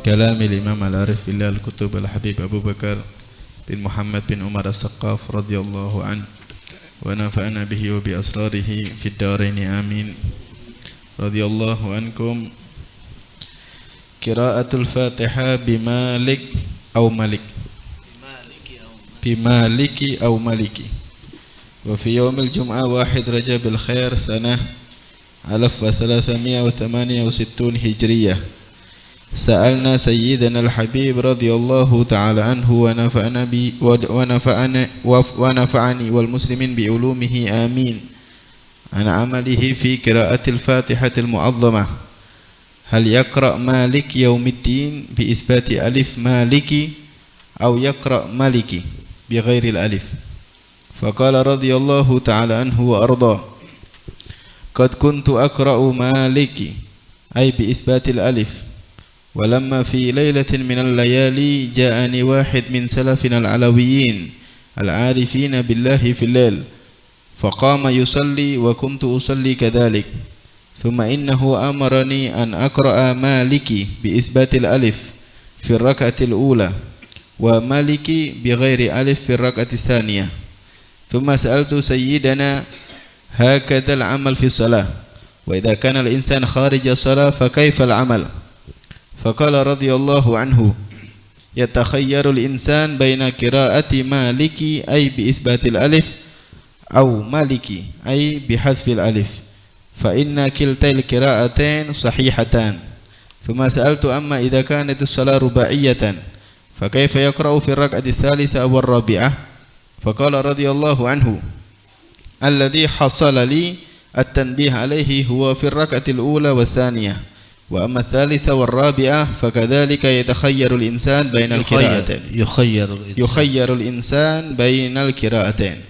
كلام الإمام العارف بالله الكتب الحبيب أبو بكر بن محمد بن عمر السقاف رضي الله عنه ونفعنا به وبأسراره في الدارين آمين. رضي الله عنكم. قراءة الفاتحة بمالك أو ملك، بمالك أو ملك. وفي يوم الجمعة 1 رجب الخير سنة 1368 هجرية سألنا سيدنا الحبيب رضي الله تعالى عنه ونفعني والمسلمين بعلومه آمين عن عمله في قراءة الفاتحة المعظمة. هل يقرأ مالك يوم الدين بإثبات ألف مالك أو يقرأ مالك بغير الألف؟ فقال رضي الله تعالى عنه وأرضاه: قد كنت أقرأ مالك أي بإثبات الألف، ولما في ليلة من الليالي جاءني واحد من سلفنا العلويين العارفين بالله في الليل فقام يصلي وكنت أصلي كذلك، ثم إنه أمرني أن أقرأ مالك بإثبات الألف في الركعة الأولى ومالك بغير ألف في الركعة الثانية، ثم سألت سيدنا: هكذا العمل في الصلاة، وإذا كان الإنسان خارج الصلاة فكيف العمل؟ فقال رضي الله عنه: يتخير الإنسان بين قراءة مالك أي بإثبات الألف أو مالك أي بحذف الألف، فإن كلتا القراءتين صحيحتان. ثم سألت: أما إذا كانت الصلاة رباعية فكيف يقرأ في الركعة الثالثة أو الرابعة؟ فقال رضي الله عنه: الذي حصل لي التنبيه عليه هو في الركعة الأولى والثانية، وأما الثالثة والرابعة فكذلك يتخير الإنسان بين القراءتين، يخير الإنسان بين القراءتين.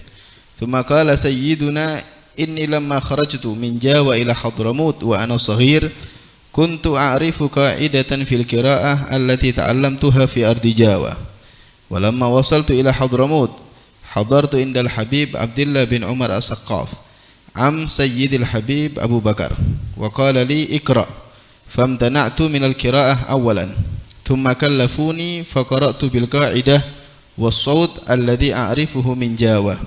ثم قال سيدنا: إني لما خرجت من جاوة إلى حضرموت وأنا صغير كنت أعرف قاعدة في القراءة التي تعلمتها في أرض جاوة، ولما وصلت إلى حضرموت حضرت عند الحبيب عبد الله بن عمر السقاف عم سيد الحبيب أبو بكر، وقال لي: اقرأ، فامتنعت من القراءة أولا، ثم كلفوني فقرأت بالقاعدة والصوت الذي أعرفه من جاوة،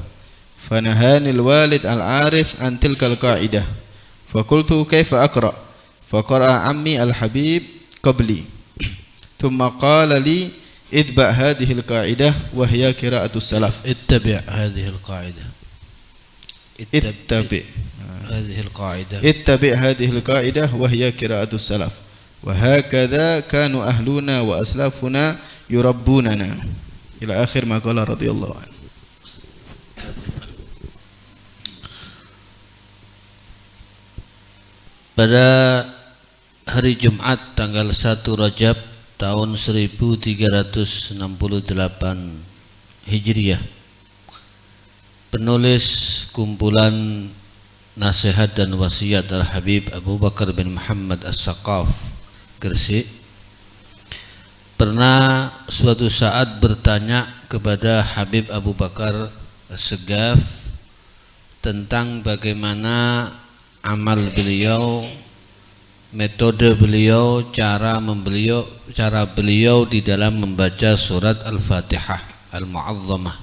فنهاني الوالد العارف عن تلك القاعدة، فقلت: كيف أقرأ؟ فقرأ عمي الحبيب قبلي، ثم قال لي: اتبع هذه القاعدة وهي قراءة السلف. اتبع هذه القاعدة. اتبع هذه القاعدة وهي قراءة السلف، وهكذا كانوا أهلنا وأسلافنا يربوننا، إلى آخر ما قال رضي الله عنه. Pada hari Jumat tanggal 1 Rajab tahun 1368 Hijriah, penulis kumpulan nasihat dan wasiat Al-Habib Abu Bakar bin Muhammad As-Saqaf Gresik pernah suatu saat bertanya kepada Habib Abu Bakar As-Segaf tentang bagaimana amal beliau, metode beliau, cara beliau di dalam membaca surat Al-Fatihah Al-Mu'azzamah,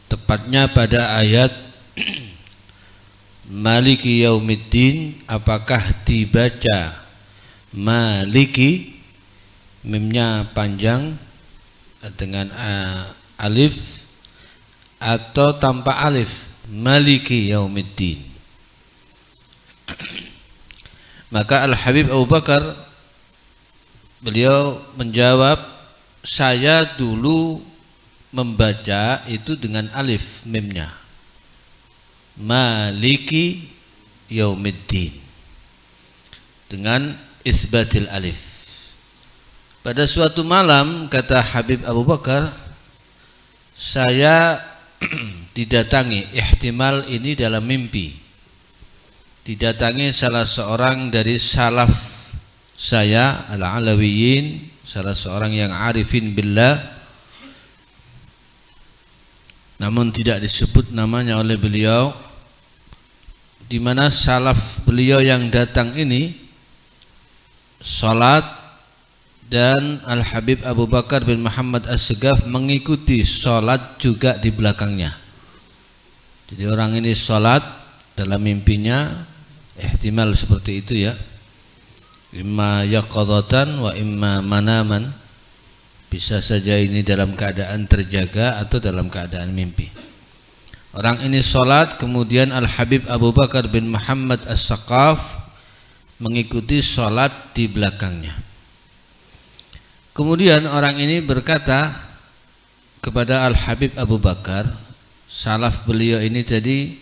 tepatnya pada ayat Maliki Yaumiddin. Apakah dibaca Maliki, mimnya panjang dengan alif, atau tanpa alif, Maliki Yaumiddin? Maka Al-Habib Abu Bakar beliau menjawab, saya dulu membaca itu dengan alif mimnya, Maliki Yaumiddin, dengan isbatil alif. Pada suatu malam, kata Habib Abu Bakar, saya didatangi, ihtimal ini dalam mimpi, didatangi salah seorang dari salaf saya al-alawiyin, salah seorang yang arifin billah, namun tidak disebut namanya oleh beliau, di mana salaf beliau yang datang ini salat dan Al-Habib Abu Bakar bin Muhammad As-Sagaf mengikuti sholat juga di belakangnya. Jadi orang ini sholat dalam mimpinya, ihtimal seperti itu ya, imma yaqadatan wa imma manaman, bisa saja ini dalam keadaan terjaga atau dalam keadaan mimpi. Orang ini sholat, kemudian Al-Habib Abu Bakar bin Muhammad As-Sagaf mengikuti sholat di belakangnya. Kemudian orang ini berkata kepada Al-Habib Abu Bakar, salaf beliau ini tadi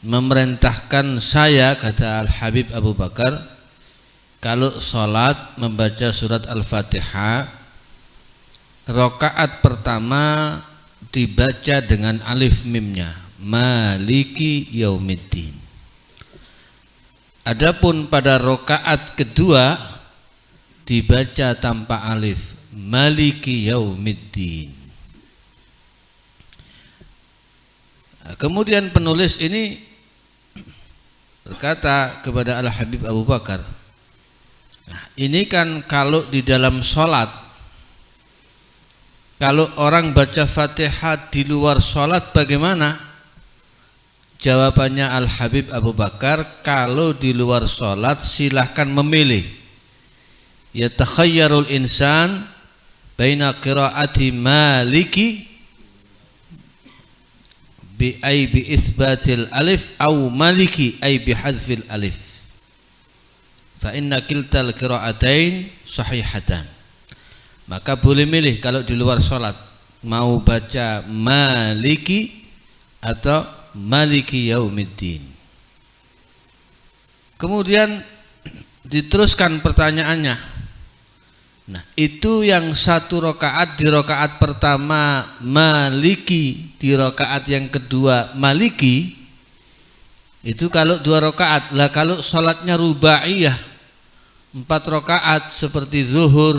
memerintahkan saya, kata Al-Habib Abu Bakar, kalau sholat membaca surat Al-Fatihah, rakaat pertama dibaca dengan alif mimnya, Maliki Yaumiddin. Adapun pada rakaat kedua dibaca tanpa alif, Maliki Yaumiddin. Kemudian penulis ini berkata kepada Al-Habib Abu Bakar, nah, ini kan kalau di dalam sholat, kalau orang baca Fatihah di luar sholat bagaimana? Jawabannya Al-Habib Abu Bakar, kalau di luar sholat silahkan memilih. Yatakhayyarul insan baina qiraati Maliki bi itsbatil alif au Maliki ay bi hadzfil alif. Fa inna kiltal qiraatain sahihatan. Maka boleh milih kalau di luar sholat, mau baca Maliki atau Maliki Yaumiddin. Kemudian diteruskan pertanyaannya. Nah, itu yang satu rakaat di rakaat pertama Maliki, di rakaat yang kedua Maliki, itu kalau 2 rakaat. Lah kalau sholatnya rubaiyah, 4 rakaat seperti zuhur,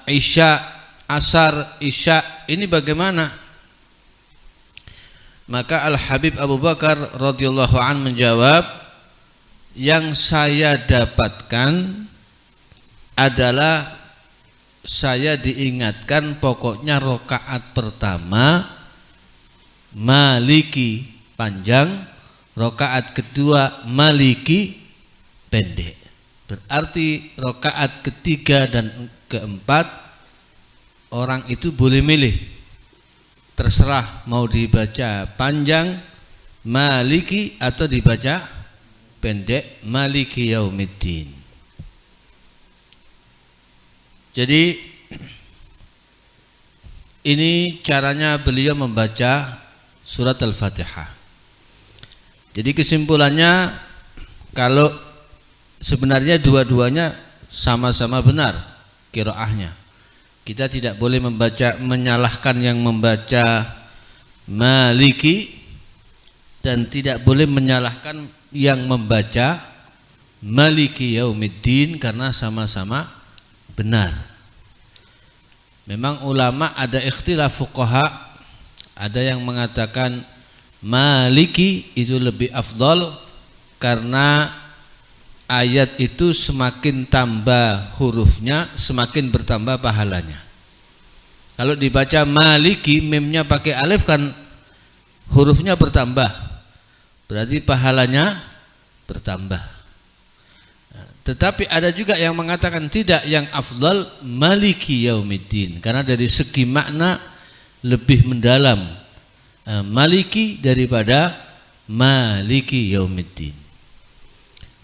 isya, asar, isya, ini bagaimana? Maka Al-Habib Abu Bakar radhiyallahu an menjawab, yang saya dapatkan adalah saya diingatkan pokoknya rakaat pertama Maliki panjang, rakaat kedua Maliki pendek. Berarti rakaat ketiga dan keempat orang itu boleh milih, terserah mau dibaca panjang Maliki atau dibaca pendek Maliki Yaumiddin. Jadi ini caranya beliau membaca surat Al-Fatihah. Jadi kesimpulannya, kalau sebenarnya dua-duanya sama-sama benar qiraahnya. Kita tidak boleh menyalahkan yang membaca Maliki dan tidak boleh menyalahkan yang membaca Maliki Yaumiddin, karena sama-sama benar. Memang ulama ada ikhtilaf fuqaha, ada yang mengatakan Maliki itu lebih afdal karena ayat itu semakin tambah hurufnya semakin bertambah pahalanya. Kalau dibaca Maliki, mimnya pakai alif kan hurufnya bertambah, berarti pahalanya bertambah. Tetapi ada juga yang mengatakan tidak, yang afdal Maliki Yaumiddin, karena dari segi makna lebih mendalam Maliki daripada Maliki Yaumiddin.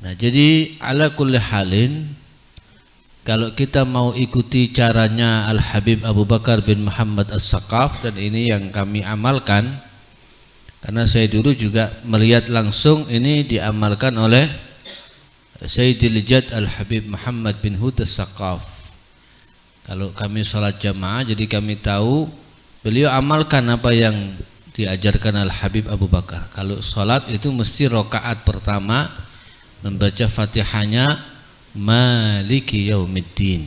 Nah, jadi ala kulli halin, kalau kita mau ikuti caranya Al-Habib Abu Bakar bin Muhammad As-Sagaf, dan ini yang kami amalkan, karena saya dulu juga melihat langsung ini diamalkan oleh Sayyidil Jad Al-Habib Muhammad bin Hud As-Sagaf. Kalau kami sholat jamaah, jadi kami tahu beliau amalkan apa yang diajarkan Al-Habib Abu Bakar. Kalau sholat itu mesti rakaat pertama membaca Fatihahnya Maliki Yaumiddin,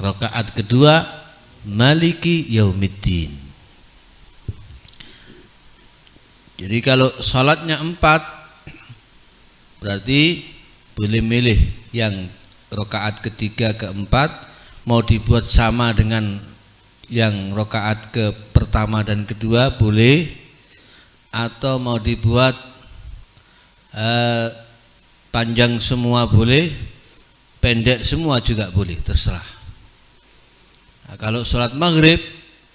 rakaat kedua Maliki Yaumiddin. Jadi kalau sholatnya 4, berarti boleh milih yang rakaat ketiga, keempat, mau dibuat sama dengan yang rakaat ke pertama dan kedua boleh, atau mau dibuat panjang semua boleh, pendek semua juga boleh, terserah. Nah, kalau sholat maghrib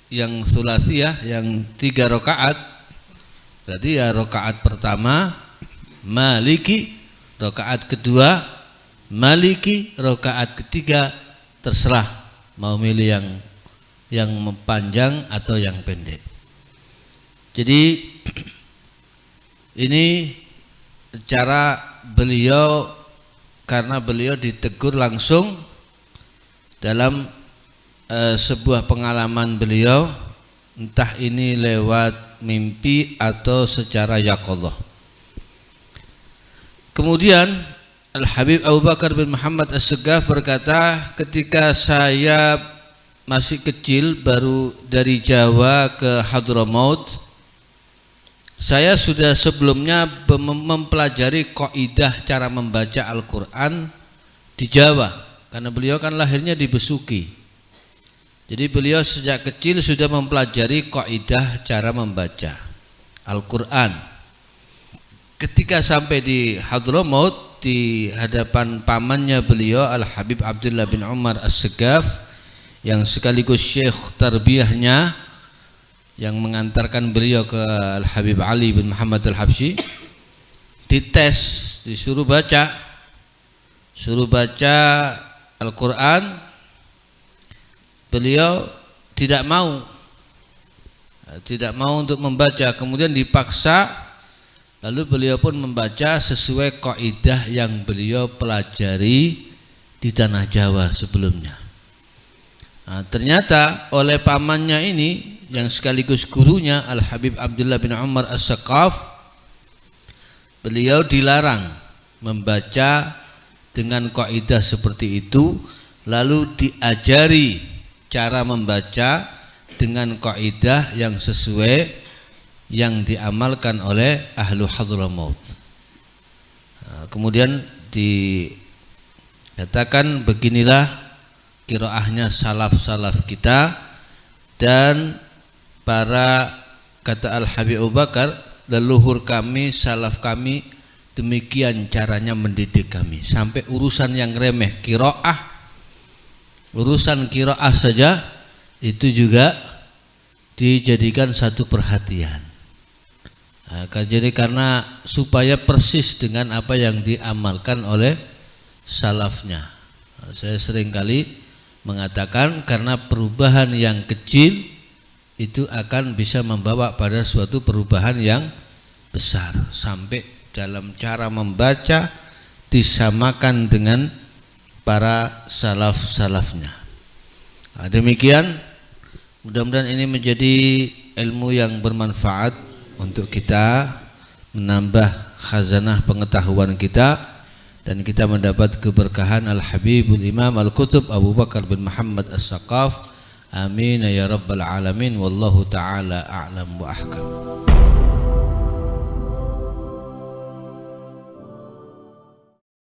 yang thulathiyah yang 3 rakaat, berarti ya rakaat pertama maliki, rakaat kedua maliki, rakaat ketiga terserah mau milih yang panjang atau yang pendek. Jadi ini cara beliau, karena beliau ditegur langsung dalam sebuah pengalaman beliau, entah ini lewat mimpi atau secara yaqadhah. Kemudian Al-Habib Abu Bakar bin Muhammad As-Saggaf berkata, ketika saya masih kecil baru dari Jawa ke Hadramaut, saya sudah sebelumnya mempelajari kaidah cara membaca Al-Quran di Jawa, karena beliau kan lahirnya di Besuki. Jadi beliau sejak kecil sudah mempelajari kaidah cara membaca Al-Quran. Ketika sampai di Hadramaut, di hadapan pamannya beliau Al-Habib Abdullah bin Umar As-Saggaf, yang sekaligus syekh tarbiyahnya, yang mengantarkan beliau ke Al-Habib Ali bin Muhammad Al-Habsyi, dites, disuruh baca Al-Quran. Beliau tidak mau untuk membaca, kemudian dipaksa, lalu beliau pun membaca sesuai kaidah yang beliau pelajari di tanah Jawa sebelumnya. Nah, ternyata oleh pamannya ini yang sekaligus gurunya Al-Habib Abdullah bin Umar As-Saqqaf, beliau dilarang membaca dengan kaidah seperti itu, lalu diajari cara membaca dengan kaidah yang sesuai yang diamalkan oleh ahlu Hadramaut. Nah, kemudian dikatakan beginilah qiraahnya salaf kita, dan para, kata Al-Habib Abu Bakar, leluhur kami, salaf kami demikian caranya mendidik kami, sampai urusan yang remeh qiraah, urusan qiraah saja itu juga dijadikan satu perhatian. Nah, jadi karena supaya persis dengan apa yang diamalkan oleh salafnya. Nah, saya seringkali mengatakan karena perubahan yang kecil itu akan bisa membawa pada suatu perubahan yang besar, sampai dalam cara membaca disamakan dengan para salafnya. Nah, demikian, mudah-mudahan ini menjadi ilmu yang bermanfaat untuk kita, menambah khazanah pengetahuan kita, dan kita mendapat keberkahan Al-Habibul Imam Al-Qutub Abu Bakar bin Muhammad As-Saqqaf. Amin ya rabbal alamin. Wallahu ta'ala a'lam wa ahkam.